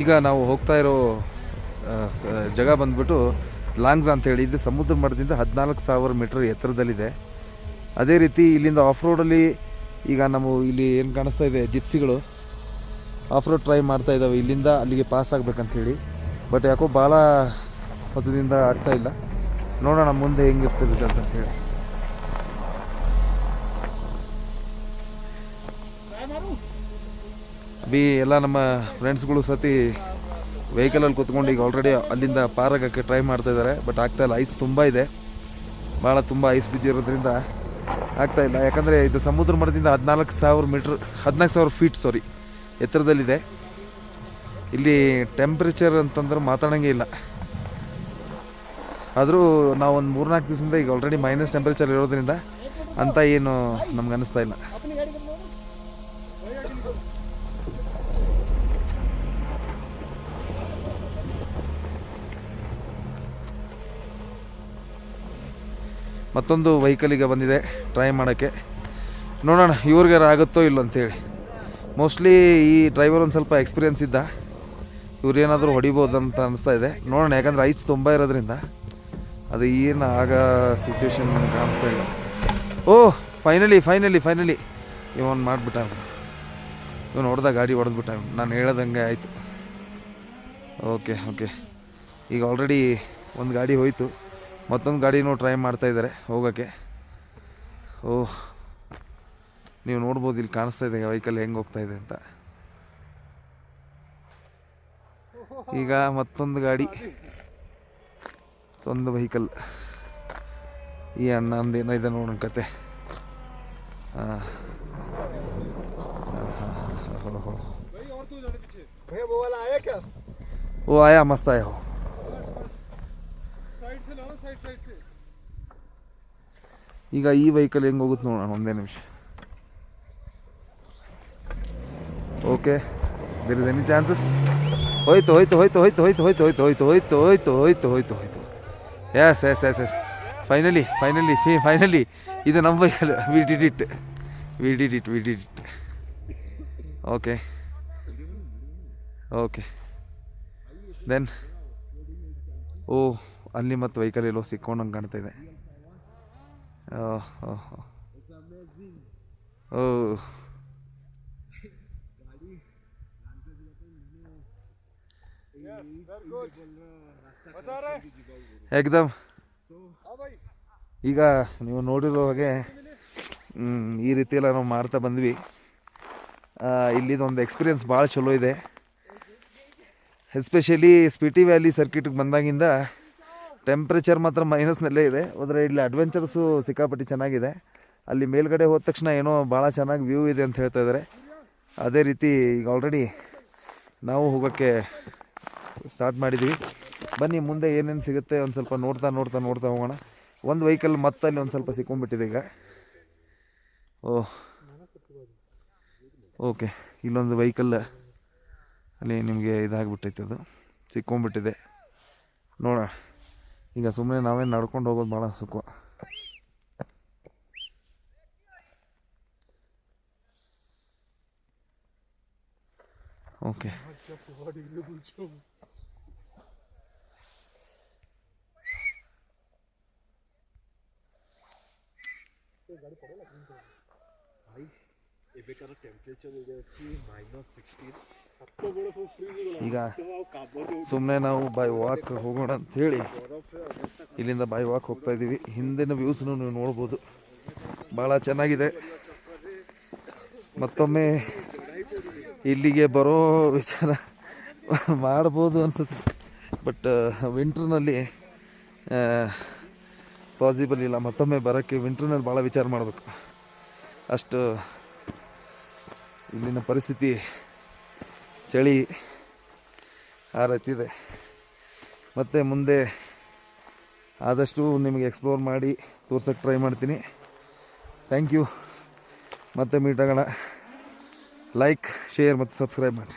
ಈಗ ನಾವು ಹೋಗ್ತಾ ಇರೋ ಜಾಗ ಬಂದ್ಬಿಟ್ಟು ಲಾಂಗ್ಸ್ ಅಂತೇಳಿ, ಇದು ಸಮುದ್ರ ಮಟ್ಟದಿಂದ 14,000 ಮೀಟರ್ ಎತ್ತರದಲ್ಲಿದೆ. ಅದೇ ರೀತಿ ಇಲ್ಲಿಂದ ಆಫ್ ರೋಡಲ್ಲಿ ಈಗ ನಾವು ಇಲ್ಲಿ ಏನು ಕಾಣಿಸ್ತಾ ಇದೆ, ಜಿಪ್ಸಿಗಳು ಆಫ್ ರೋಡ್ ಟ್ರೈ ಮಾಡ್ತಾ ಇದ್ದಾವೆ ಇಲ್ಲಿಂದ ಅಲ್ಲಿಗೆ ಪಾಸ್ ಆಗಬೇಕಂತೇಳಿ. ಬಟ್ ಯಾಕೋ ಭಾಳ ಹೊತ್ತದಿಂದ ಆಗ್ತಾ ಇಲ್ಲ. ನೋಡೋಣ ಮುಂದೆ ಹೆಂಗಿರ್ತದೆ ರಿಸಲ್ಟ್ ಅಂತೇಳಿ. ಎಲ್ಲ ನಮ್ಮ ಫ್ರೆಂಡ್ಸ್ಗಳು ಸತಿ ವೆಹಿಕಲಲ್ಲಿ ಕೂತ್ಕೊಂಡು ಈಗ ಆಲ್ರೆಡಿ ಅಲ್ಲಿಂದ ಪಾರಾಗಕ್ಕೆ ಟ್ರೈ ಮಾಡ್ತಾ ಇದ್ದಾರೆ. ಬಟ್ ಆಗ್ತಾಯಿಲ್ಲ, ಐಸ್ ತುಂಬ ಇದೆ, ತುಂಬ ಐಸ್ ಬಿದ್ದಿರೋದ್ರಿಂದ ಆಗ್ತಾಯಿಲ್ಲ. ಯಾಕಂದರೆ ಇದು ಸಮುದ್ರ ಮಟ್ಟದಿಂದ 14,000 ಫೀಟ್ ಎತ್ತರದಲ್ಲಿದೆ. ಇಲ್ಲಿ ಟೆಂಪ್ರೇಚರ್ ಅಂತಂದ್ರೆ ಮಾತಾಡೋಂಗೆ ಇಲ್ಲ. ಆದರೂ ನಾವು ಒಂದು 3-4 ದಿವಸದಿಂದ ಈಗ ಆಲ್ರೆಡಿ ಮೈನಸ್ ಟೆಂಪ್ರೇಚರ್ ಇರೋದ್ರಿಂದ ಅಂತ ಏನು ನಮ್ಗೆ ಅನ್ನಿಸ್ತಾ ಇಲ್ಲ. ಮತ್ತೊಂದು ವೆಹಿಕಲಿಗೆ ಬಂದಿದೆ ಟ್ರೈ ಮಾಡೋಕ್ಕೆ. ನೋಡೋಣ ಇವ್ರಿಗೆ ಆಗುತ್ತೋ ಇಲ್ಲೋ ಅಂತೇಳಿ. ಮೋಸ್ಟ್ಲಿ ಈ ಡ್ರೈವರ್ ಒಂದು ಸ್ವಲ್ಪ ಎಕ್ಸ್ಪೀರಿಯನ್ಸ್ ಇದ್ದ, ಇವ್ರೇನಾದರೂ ಹೊಡಿಬೋದು ಅಂತ ಅನಿಸ್ತಾ ಇದೆ. ನೋಡೋಣ, ಯಾಕಂದರೆ ಐಸ್ ತುಂಬ ಇರೋದ್ರಿಂದ ಅದು ಏನು ಆಗ ಸಿಚುವೇಶನ್ ನನಗೆ ಕಾಣಿಸ್ತಾ ಇಲ್ಲ. ಓಹ್, ಫೈನಲಿ ಇವನು ಮಾಡಿಬಿಟ್ಟ. ಇವನು ಗಾಡಿ ಹೊಡೆದ್ಬಿಟ್ಟ. ನಾನು ಹೇಳೋದಂಗೆ ಆಯಿತು. ಓಕೆ ಈಗ ಆಲ್ರೆಡಿ ಒಂದು ಗಾಡಿ ಹೋಯಿತು, ಮತ್ತೊಂದು ಗಾಡಿನೂ ಟ್ರೈ ಮಾಡ್ತಾಯಿದ್ದಾರೆ ಹೋಗೋಕ್ಕೆ. ಓಹ್, ನೀವು ನೋಡ್ಬೋದು, ಇಲ್ಲಿ ಕಾಣಿಸ್ತಾ ಇದೆ ವೆಹಿಕಲ್ ಹೆಂಗೆ ಹೋಗ್ತಾ ಇದೆ ಅಂತ. ಈಗ ಮತ್ತೊಂದು ಗಾಡಿ, ಮತ್ತೊಂದು ವೆಹಿಕಲ್. ಈ ಅಣ್ಣಂದು ಏನಿದೆ ನೋಡೋಣ ಕತೆ. ಓ ಆಯಾ, ಮಸ್ತ್ ಆಯಾ. ಈಗ ಈ ವೆಹಿಕಲ್ ಹೆಂಗೆ ಹೋಗುತ್ತೆ ನೋಡೋಣ, ಒಂದೇ ನಿಮಿಷ. Okay, there is any chances? ಹೋಯ್ತು. ಎಸ್ ಫೈನಲಿ ಇದು ನಮ್ಮ vehicle. We did it. Okay then. Oh, ಅಲ್ಲಿ ಮತ್ತು ವೆಹಿಕಲ್ ಎಲ್ಲೋ ಸಿಕ್ಕೊಂಡಂಗೆ ಕಾಣ್ತಾ ಇದೆ. ಓಹ್, ಏಕದಮ್. ಈಗ ನೀವು ನೋಡಿರೋ ಹಾಗೆ ಈ ರೀತಿ ಎಲ್ಲ ನಾವು ಮಾಡ್ತಾ ಬಂದ್ವಿ. ಇಲ್ಲಿದೊಂದು ಎಕ್ಸ್ಪೀರಿಯನ್ಸ್ ಭಾಳ ಚಲೋ ಇದೆ. ಎಸ್ಪೆಷಲಿ ಸ್ಪಿಟಿ ವ್ಯಾಲಿ ಸರ್ಕಿಟ್ಗೆ ಬಂದಾಗಿಂದ ಟೆಂಪ್ರೇಚರ್ ಮಾತ್ರ ಮೈನಸ್ನಲ್ಲೇ ಇದೆ. ಆದರೆ ಇಲ್ಲಿ ಅಡ್ವೆಂಚರ್ಸು ಸಿಕ್ಕಾಪಟ್ಟಿ ಚೆನ್ನಾಗಿದೆ. ಅಲ್ಲಿ ಮೇಲ್ಗಡೆ ಹೋದ ತಕ್ಷಣ ಏನೋ ಭಾಳ ಚೆನ್ನಾಗಿ ವ್ಯೂ ಇದೆ ಅಂತ ಹೇಳ್ತಾ ಇದ್ದಾರೆ. ಅದೇ ರೀತಿ ಈಗ ಆಲ್ರೆಡಿ ನಾವು ಹೋಗೋಕ್ಕೆ ಸ್ಟಾರ್ಟ್ ಮಾಡಿದ್ದೀವಿ. ಬನ್ನಿ, ಮುಂದೆ ಏನೇನು ಸಿಗುತ್ತೆ ಒಂದು ಸ್ವಲ್ಪ ನೋಡ್ತಾ ಹೋಗೋಣ. ಒಂದು ವೆಹಿಕಲ್ ಮತ್ತಲ್ಲಿ ಒಂದು ಸ್ವಲ್ಪ ಸಿಕ್ಕೊಂಡ್ಬಿಟ್ಟಿದೆ ಈಗ. ಓಕೆ, ಇಲ್ಲೊಂದು ವೆಹಿಕಲ್ ಅಲ್ಲಿ ನಿಮಗೆ ಇದಾಗ್ಬಿಟ್ಟೈತೆ, ಅದು ಸಿಕ್ಕೊಂಡ್ಬಿಟ್ಟಿದೆ. ನೋಡೋಣ, ಈಗ ಸುಮ್ಮನೆ ನಾವೇ ನಡ್ಕೊಂಡು ಹೋಗೋದು ಭಾಳ ಸುಖ. ಓಕೆ, ಈಗ ಸುಮ್ಮನೆ ನಾವು ಬೈ ವಾಕ್ ಹೋಗೋಣ ಅಂಥೇಳಿ ಇಲ್ಲಿಂದ ಬೈ ವಾಕ್ ಹೋಗ್ತಾ ಇದ್ದೀವಿ. ಹಿಂದಿನ ವ್ಯೂಸ್ನು ನೀವು ನೋಡ್ಬೋದು, ಭಾಳ ಚೆನ್ನಾಗಿದೆ. ಮತ್ತೊಮ್ಮೆ ಇಲ್ಲಿಗೆ ಬರೋ ವಿಚಾರ ಮಾಡ್ಬೋದು ಅನಿಸುತ್ತೆ. ಬಟ್ ವಿಂಟ್ರ್ನಲ್ಲಿ ಪಾಸಿಬಲ್ ಇಲ್ಲ. ಮತ್ತೊಮ್ಮೆ ಬರೋಕ್ಕೆ ವಿಂಟ್ರ್ನಲ್ಲಿ ಭಾಳ ವಿಚಾರ ಮಾಡಬೇಕು. ಅಷ್ಟು ಇಲ್ಲಿನ ಪರಿಸ್ಥಿತಿ ಚಳಿ ಆ ರೀತಿ ಇದೆ. ಮತ್ತು ಮುಂದೆ ಆದಷ್ಟು ನಿಮಗೆ ಎಕ್ಸ್ಪ್ಲೋರ್ ಮಾಡಿ ತೋರ್ಸೋಕ್ಕೆ ಟ್ರೈ ಮಾಡ್ತೀನಿ. Thank you. ಮತ್ತೆ ಮೀಟ್ ಆಗೋಣ. ಲೈಕ್, ಶೇರ್ ಮತ್ತು ಸಬ್ಸ್ಕ್ರೈಬ್ ಮಾಡಿ.